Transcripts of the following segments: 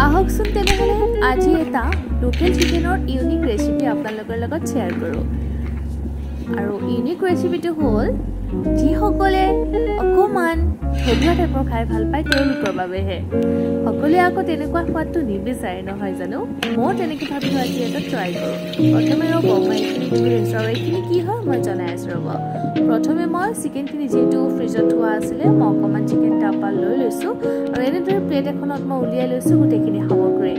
আহকচোন তেনেহ'লে আজি এটা লোকেল চিকেনৰ ইউনিক ৰেচিপি আপোনালোকৰ লগত শ্বেয়াৰ কৰোঁ। আৰু ইউনিক ৰেচিপিটো হ'ল যিসকলে অকণমান থলুৱা টাইপৰ খাই ভাল পায় তেওঁলোকৰ বাবেহে। সকলোৱে আকৌ তেনেকুৱা সোৱাদটো নিবিচাৰে নহয় জানো? মই তেনেকৈ ভাবিলোঁ আজি এটা ট্ৰাই কৰোঁ। প্ৰথমে ৰ'ব মই এইখিনি ধুই লৈছোঁ আৰু এইখিনি কি হয় মই জনাই আছোঁ ৰ'ব। প্ৰথমে মই চিকেনখিনি যিহেতু ফ্ৰিজত থোৱা আছিলে মই অকণমান চিকেন তাৰপৰা লৈ লৈছোঁ আৰু এনেদৰে প্লেট এখনত মই উলিয়াই লৈছোঁ গোটেইখিনি সামগ্ৰী।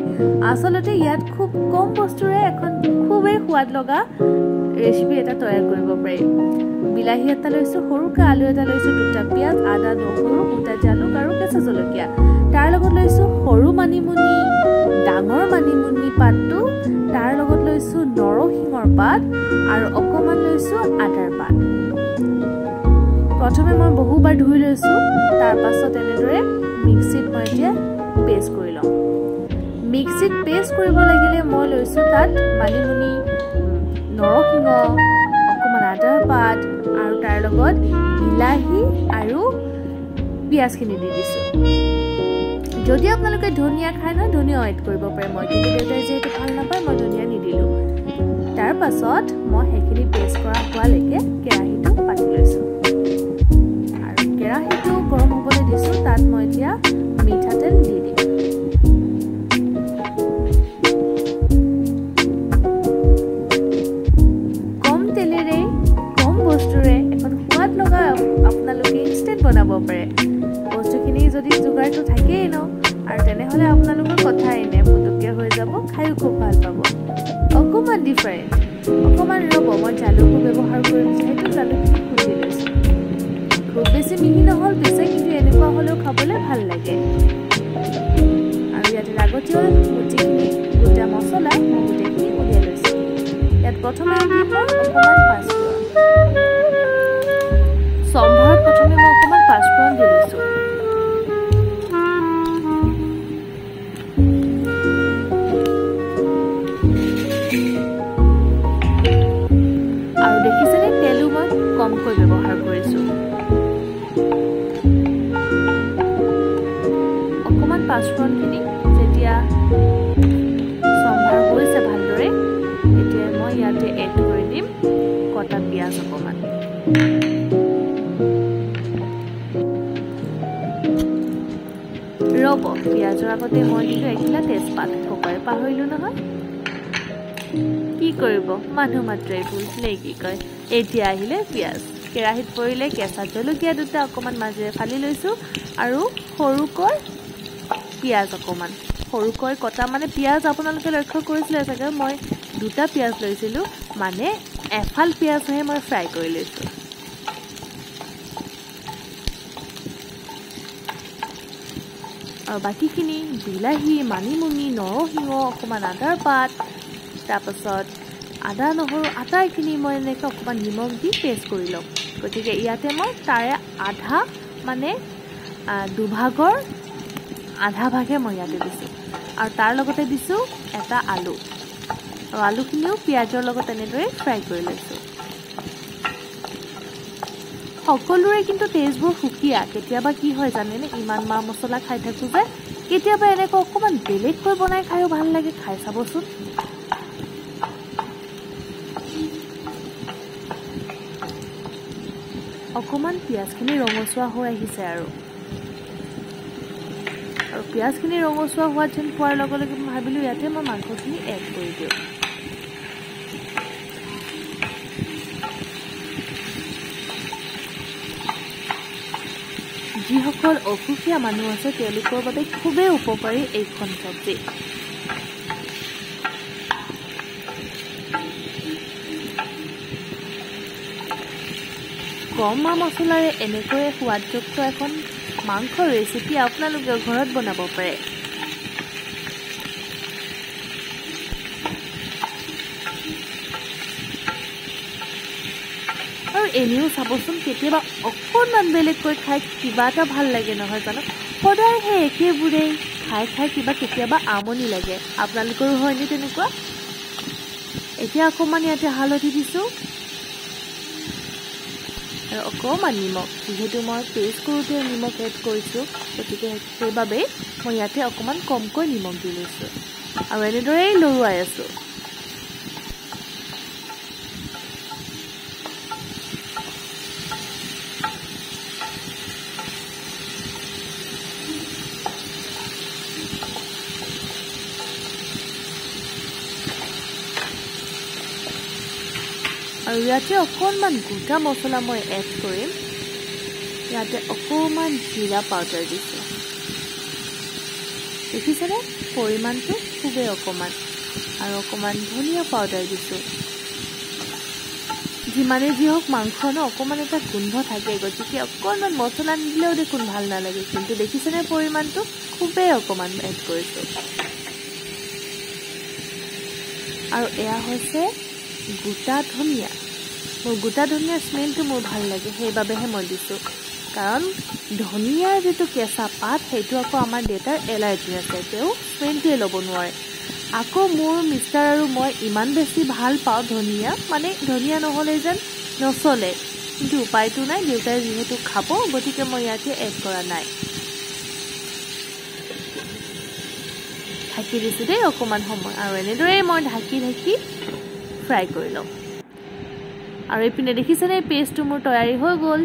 আচলতে ইয়াত খুব কম বস্তুৰে এখন খুবেই সোৱাদ লগা ৰেচিপি এটা তৈয়াৰ কৰিব পাৰি। বিলাহী এটা লৈছোঁ, সৰুকৈ আলু এটা লৈছোঁ, দুটা পিঁয়াজ, আদা, নহৰু, গোটা জালুক আৰু কেঁচা জলকীয়া। তাৰ লগত লৈছোঁ সৰু মানিমুনি, ডাঙৰ মানিমুনি পাতটো, তাৰ লগত লৈছোঁ নৰসিংহৰ পাত আৰু অকণমান লৈছোঁ আদাৰ পাত। প্ৰথমে মই বহুবাৰ ধুই লৈছোঁ, তাৰপাছত এনেদৰে মিক্সিত মই এতিয়া পেষ্ট কৰি ল'ম। মিক্সিত পেষ্ট কৰিব লাগিলে মই লৈছোঁ তাত মানিমুনি, নৰসিংহ, অকণমান আদাৰ পাত আৰু তাৰ লগত বিলাহী আৰু পিঁয়াজখিনি দি দিছোঁ। যদি আপোনালোকে ধনিয়া খায় নহয় ধনিয়াও এড কৰিব পাৰে, মই কিন্তু দেউতাই যিহেতু ভাল নাপায় মই ধনিয়া নিদিলোঁ। তাৰ পাছত মই সেইখিনি পেষ্ট কৰা হোৱালৈকে কেৰাহীটো পাতি লৈছোঁ আৰু কেৰাহীটো গৰম হ'বলৈ দিছোঁ। তাত মই এতিয়া মিঠাতেল দি দিম। কম তেলেৰে কম বস্তুৰে এখন সোৱাদ লগা আপোনালোকে ইনষ্টেণ্ট বনাব পাৰে। বস্তুখিনি যদি যোগাৰটো থাকেই ন আৰু তেনেহ'লে আপোনালোকৰ কথাই নাই, পুতুককৈ হৈ যাব, খায়ো খুব ভাল পাব। অকণমান ডিফাৰেণ্ট, অকণমান ৰ'ব মই জালুকো ব্যৱহাৰ কৰিম যিহেতু জালুকখিনি খুন্দি লৈছোঁ। খুব বেছি মিহি নহ'ল পিছে, কিন্তু এনেকুৱা হ'লেও খাবলৈ ভাল লাগে। আৰু ইয়াতে লাগতিয়াল যিখিনি গোটা মছলা মই গোটেইখিনি উলিয়াই লৈছোঁ। ইয়াত প্ৰথমে দিম মই অকণমান পাঁচফোৰণ। চম্ভাৰত প্ৰথমে মই অকণমান পাঁচফোৰণ দি লৈছোঁ। আৰু দেখিছেনে তেলো মই কমকৈ ব্যৱহাৰ কৰিছোঁ। অকণমান পাঁচফোৰণখিনি যেতিয়া চম্ভাৰ হৈছে ভালদৰে তেতিয়া মই ইয়াতে এড কৰি দিম কটা পিঁয়াজ অকণমান। ৰ'ব পিঁয়াজৰ আগতে মই দিলোঁ এখিলা তেজপাত, ককাৰে পাহৰিলোঁ নহয়। কি কৰিব মানুহ মাত্ৰই ভুল নে কি কয়। এতিয়া আহিলে পিঁয়াজ, কেৰাহীত পৰিলে কেঁচা জলকীয়া দুটা অকণমান মাজেৰে ফালি লৈছোঁ আৰু সৰুকৈ পিঁয়াজ অকণমান সৰুকৈ কটা, মানে পিঁয়াজ আপোনালোকে লক্ষ্য কৰিছিলে চাগে মই দুটা পিঁয়াজ লৈছিলোঁ, মানে এফাল পিঁয়াজহে মই ফ্ৰাই কৰি লৈছোঁ। আৰু বাকীখিনি বিলাহী, মানিমুনি, নৰসিংহ, অকণমান আদাৰ পাত, তাৰপাছত আদা নহৰু আটাইখিনি মই এনেকৈ অকণমান নিমখ দি পেষ্ট কৰি ল'ম। গতিকে ইয়াতে মই তাৰে আধা, মানে দুভাগৰ আধা ভাগে মই ইয়াতে দিছোঁ আৰু তাৰ লগতে দিছোঁ এটা আলু আৰু আলুখিনিও পিঁয়াজৰ লগত এনেদৰে ফ্ৰাই কৰি লৈছোঁ। সকলোৰে কিন্তু টেষ্টবোৰ সুকীয়া। কেতিয়াবা কি হয় জানেনে, ইমান মা মছলা খাই থাকোঁ যে কেতিয়াবা এনেকৈ অকণমান বেলেগকৈ বনাই খায়ো ভাল লাগে, খাই চাবচোন। অকণমান পিঁয়াজখিনি ৰঙচুৱা হৈ আহিছে আৰু পিঁয়াজখিনি ৰঙচুৱা হোৱাত যেন পোৱাৰ লগে লগে মই ভাবিলোঁ ইয়াতে মই মাংসখিনি এড কৰি দিওঁ। যিসকল অসুখীয়া মানুহ আছে তেওঁলোকৰ বাবে খুবেই উপকাৰী এইখন চব্জি। কম মা মছলাৰে এনেকৈ সোৱাদযুক্ত এখন মাংস ৰেচিপি আপোনালোকে ঘৰত বনাব পাৰে। আৰু এনেও চাবচোন কেতিয়াবা অকণমান বেলেগকৈ খাই কিবা এটা ভাল লাগে নহয় জানো। সদায় সেই একেবোৰেই খাই খাই কিবা কেতিয়াবা আমনি লাগে। আপোনালোকৰো হয়নে তেনেকুৱা? এতিয়া অকণমান ইয়াতে হালধি দিছোঁ, আৰু অকণমান নিমখ, যিহেতু মই পেষ্ট কৰোঁতে নিমখ এড কৰিছোঁ, গতিকে সেইবাবে মই ইয়াতে অকণমান কমকৈ নিমখ দি লৈছোঁ আৰু এনেদৰেই লৰুৱাই আছোঁ। আৰু ইয়াতে অকণমান গোটা মছলা মই এড কৰিম। ইয়াতে অকণমান জিৰা পাউডাৰ দিছোঁ, দেখিছেনে পৰিমাণটো খুবেই অকণমান, আৰু অকণমান ধনিয়া পাউডাৰ দিছোঁ। যিমানে যি হওক মাংস অকণমান এটা গোন্ধ থাকে, গতিকে অকণমান মছলা নিদিলেও দেখোন ভাল নালাগে, কিন্তু দেখিছেনে পৰিমাণটো খুবেই অকণমান এড কৰিছোঁ। আৰু এয়া হৈছে গোটা ধনিয়া। মোৰ গোটা ধনিয়াৰ স্মেলটো মোৰ ভাল লাগে, সেইবাবেহে মই দিছোঁ, কাৰণ ধনিয়াৰ যিটো কেঁচা পাত সেইটো আকৌ আমাৰ দেউতাৰ এলাৰ্জি আছে, তেওঁ স্মেলটোৱে ল'ব নোৱাৰে। আকৌ মোৰ মিষ্টাৰ আৰু মই ইমান বেছি ভাল পাওঁ ধনিয়া, মানে ধনিয়া নহ'লে যেন নচলে, কিন্তু উপায়টো নাই, দেউতাই যিহেতু খাব, গতিকে মই ইয়াতে এড কৰা নাই। ঢাকি দিছোঁ দেই অকণমান সময়, আৰু এনেদৰেই মই ঢাকি ফ্ৰাই কৰি লওঁ। আৰু এইপিনে দেখিছেনে পেষ্টটো মোৰ তৈয়াৰী হৈ গ'ল,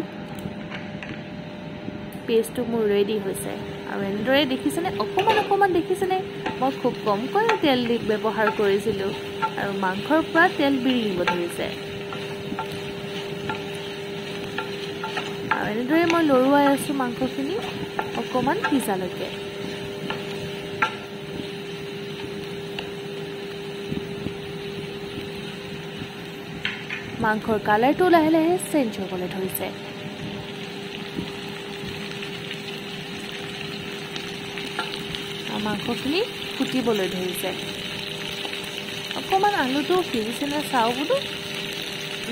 পেষ্টটো মোৰ ৰেডি হৈছে। আৰু এনেদৰে দেখিছেনে অকণমান দেখিছেনে, মই খুব কমকৈ তেল ব্যৱহাৰ কৰিছিলোঁ, আৰু মাংসৰ পৰা তেল বিৰিঙিব ধৰিছে। আৰু এনেদৰে মই লৰুৱাই আছোঁ মাংসখিনি অকণমান সিজালৈকে। মাংসৰ কালাৰটো লাহে লাহে চেঞ্জ হ'বলৈ ধৰিছে। মাংসখিনি ফুটিবলৈ ধৰিছে। অকণমান আলুটো সিজিছেনে চাওঁ বোলো,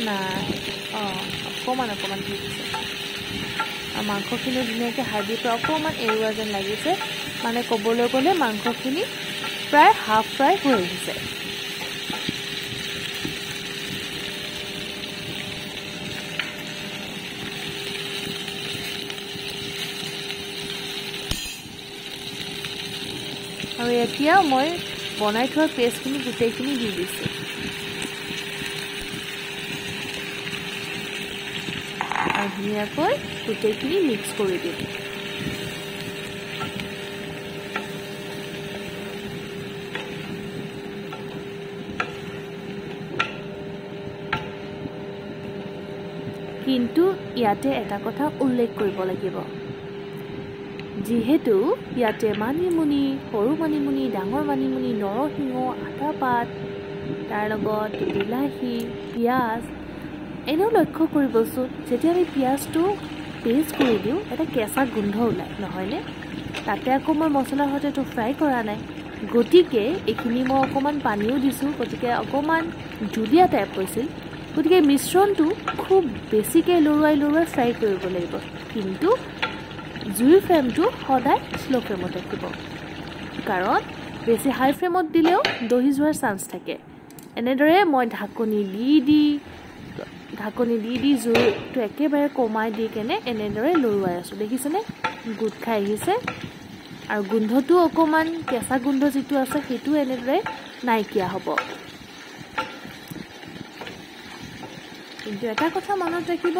নাই, অকণমান সিজিছে। আৰু মাংসখিনি ধুনীয়াকৈ হাৰ্ডিৰ পৰা অকণমান এৰুৱা যেন লাগিছে, মানে ক'বলৈ গ'লে মাংসখিনি প্ৰায় হাফ ফ্ৰাই হৈ আহিছে। আৰু এতিয়া মই বনাই থোৱা পেষ্টখিনি গোটেইখিনি দি দিছোঁ। আৰু ধুনীয়াকৈ গোটেইখিনি মিক্স কৰি দিম। কিন্তু ইয়াতে এটা কথা উল্লেখ কৰিব লাগিব, যিহেতু ইয়াতে মানিমুনি, সৰু মানিমুনি, ডাঙৰ মানিমুনি, নৰসিংহ, আদা পাত, তাৰ লগত বিলাহী, পিঁয়াজ, এনেও লক্ষ্য কৰিবচোন, যেতিয়া আমি পিঁয়াজটো পেষ্ট কৰি দিওঁ এটা কেঁচা গোন্ধ ওলায়, নহয়নে? তাতে আকৌ মই মছলাৰ সৈতেতো ফ্ৰাই কৰা নাই, গতিকে এইখিনি মই অকণমান পানীও দিছোঁ, গতিকে অকণমান জুলীয়া টাইপ হৈছিল। গতিকে মিশ্ৰণটো খুব বেছিকৈ লৰুৱাই ফ্ৰাই কৰিব লাগিব, কিন্তু জুইৰ ফ্লেমটো সদায় শ্ল' ফ্লেমত ৰাখিব, কাৰণ বেছি হাই ফ্লেমত দিলেও দহি যোৱাৰ চান্স থাকে। এনেদৰে মই ঢাকনি দি জুইটো একেবাৰে কমাই দি কেনে এনেদৰে লৰুৱাই আছোঁ। দেখিছেনে গোট খাই আহিছে, আৰু গোন্ধটো অকণমান কেঁচা গোন্ধ যিটো আছে সেইটো এনেদৰে নাইকিয়া হ'ব। কিন্তু এটা কথা মনত ৰাখিব,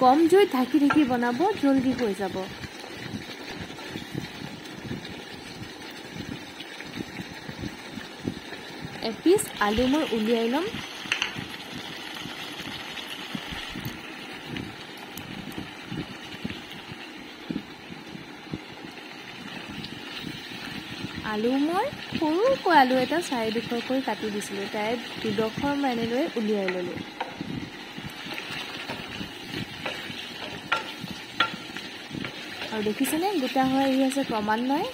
কম জুইত ঢাকি বনাব, জলদি হৈ যাব। এপিচ আলু মই উলিয়াই ল'ম। আলু মই সৰুকৈ আলু এটা 4-2 কাটি দিছিলোঁ, তাই 2 মই এনেদৰে উলিয়াই ল'লোঁ। আৰু দেখিছেনে গোটা হৈ আহি আছে ক্ৰমান্বয়ে।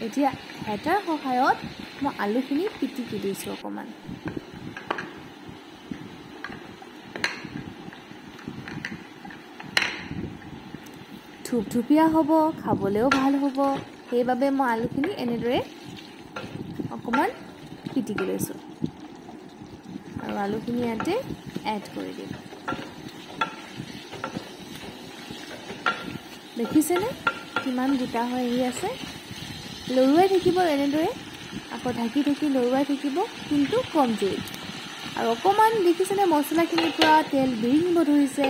এতিয়া হেতাৰ সহায়ত মই আলুখিনি পিটিকি দিছোঁ অকণমান। থুপথুপীয়া হ'ব, খাবলৈও ভাল হ'ব, সেইবাবে মই আলুখিনি এনেদৰে অকণমান পিটিকি লৈছোঁ। আৰু আলুখিনি ইয়াতে এড কৰি দিম দেখিছেনে কিমান গোটা হৈ আহি আছে লৰুৱাই থাকিব এনেদৰে আকৌ ঢাকি ঢাকি লৰুৱাই থাকিব কিন্তু কম জুইত আৰু অকমান দেখিছেনে মছলাখিনি পুৰা তেল বিৰিঙিব ধৰিছে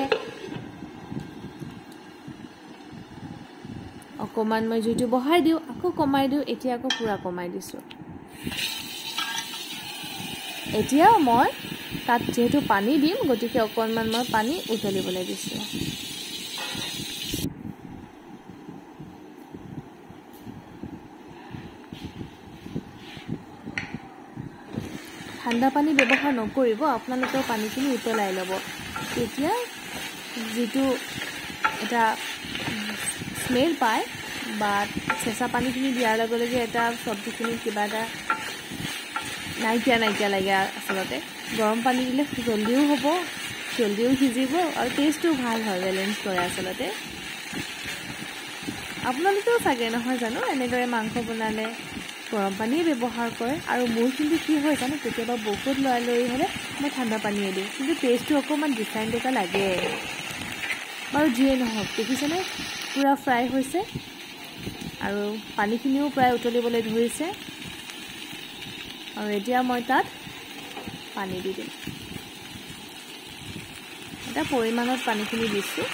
অকমান মই জুইটো বহাই দিওঁ আকৌ কমাই দিওঁ এতিয়া আকৌ পুৰা কমাই দিছোঁ এতিয়া মই তাত যেহেতু পানী দিম গতিকে অকণমান মই পানী উতলিবলৈ দিছোঁ ঠাণ্ডা পানী ব্যৱহাৰ নকৰিব আপোনালোকৰ পানীখিনি উতলাই ল'ব তেতিয়া যিটো এটা স্মেল পায় বা চেঁচা পানীখিনি দিয়াৰ লগে লগে এটা চব্জিখিনি কিবা এটা নাইকিয়া লাগে আচলতে গৰম পানী দিলে জলদিও হ'ব জলদিও সিজিব আৰু টেষ্টটো ভাল হয় বেলেঞ্চ কৰে আচলতে আপোনালোকেও চাগে নহয় জানো এনেদৰে মাংস বনালে গৰম পানীয়ে ব্যৱহাৰ কৰে আৰু মোৰ কিন্তু কি হয় জানো কেতিয়াবা বহুত লৰালৰি হ'লে মই ঠাণ্ডা পানীয়ে দিওঁ কিন্তু টেষ্টটো অকণমান ডিফাৰেণ্ট এটা লাগে বাৰু যিয়ে নহওক দেখিছেনে পুৰা ফ্ৰাই হৈছে আৰু পানীখিনিও প্ৰায় উতলিবলৈ ধৰিছে আৰু এতিয়া মই তাত পানী দি দিম এটা পৰিমাণত পানীখিনি দিছোঁ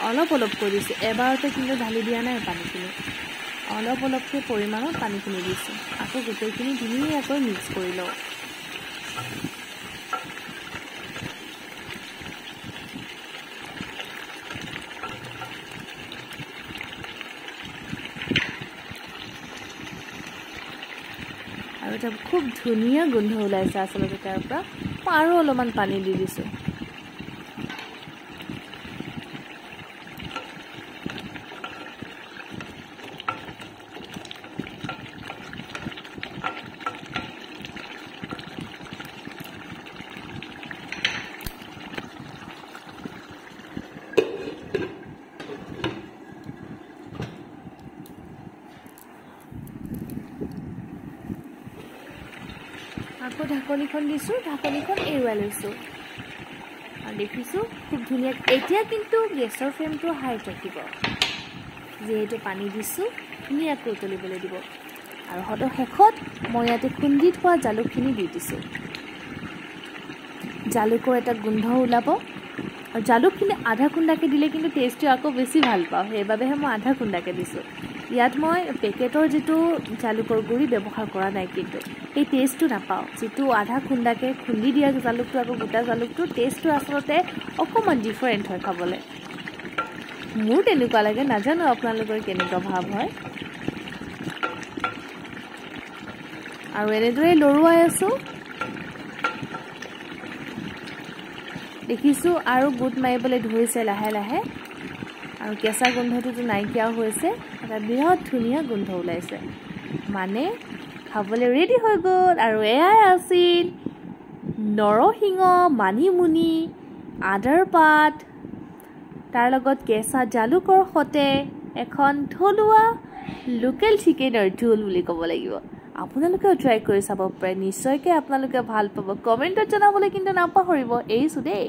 অলপ কৰি দিছোঁ এবাৰতে কিন্তু ঢালি দিয়া নাই পানীখিনি অলপকৈ পৰিমাণত পানীখিনি দিছোঁ আকৌ গোটেইখিনি ধুনীয়াকৈ মিক্স কৰি লওঁ আৰু এটা খুব ধুনীয়া গোন্ধ ওলাইছে আচলতে তাৰ পৰা মই আৰু অলপমান পানী দি দিছোঁ আকৌ ঢাকনিখন দিছোঁ ঢাকনিখন এৰুৱাই লৈছোঁ আৰু দেখিছোঁ খুব ধুনীয়া এতিয়া কিন্তু গেছৰ ফ্লেমটো হাইত ৰাখিব যিহেতু পানী দিছোঁ ধুনীয়াকৈ উতলিবলৈ দিব আৰু শেষত মই ইয়াতে খুন্দি থোৱা জালুকখিনি দি দিছোঁ জালুকৰ এটা গোন্ধ ওলাব আৰু জালুকখিনি আধা খুন্দাকৈ দিলে কিন্তু টেষ্টটো আকৌ বেছি ভাল পাওঁ সেইবাবেহে মই আধা খুন্দাকৈ দিছোঁ ইয়াত মই পেকেটৰ যিটো জালুকৰ গুড়ি ব্যৱহাৰ কৰা নাই কিন্তু এই টেষ্টটো নাপাওঁ যিটো আধা খুন্দাকৈ খুন্দি দিয়া জালুকটো আকৌ গোটা জালুকটো টেষ্টটো আচলতে অকণমান ডিফাৰেণ্ট হয় খাবলৈ মোৰ তেনেকুৱা লাগে নাজানো আপোনালোকৰ কেনেকুৱা ভাৱ হয় আৰু এনেদৰে লৰুৱাই আছোঁ দেখিছোঁ আৰু গোট মাৰিবলৈ ধৰিছে লাহে লাহে আৰু কেঁচা গোন্ধটোতো নাইকিয়াও হৈছে এটা বিৰাট ধুনীয়া গোন্ধ ওলাইছে মানে খাবলৈ ৰেডি হৈ গ'ল আৰু এয়াই আছিল নৰসিংহ মানিমুনি আদাৰ পাত তাৰ লগত কেঁচা জালুকৰ সতে এখন থলুৱা লোকেল চিকেনৰ জোল বুলি ক'ব লাগিব আপোনালোকেও ট্ৰাই কৰি চাব পাৰে নিশ্চয়কৈ আপোনালোকে ভাল পাব কমেণ্টত জনাবলৈ কিন্তু নাপাহৰিব এৰিছোঁ দেই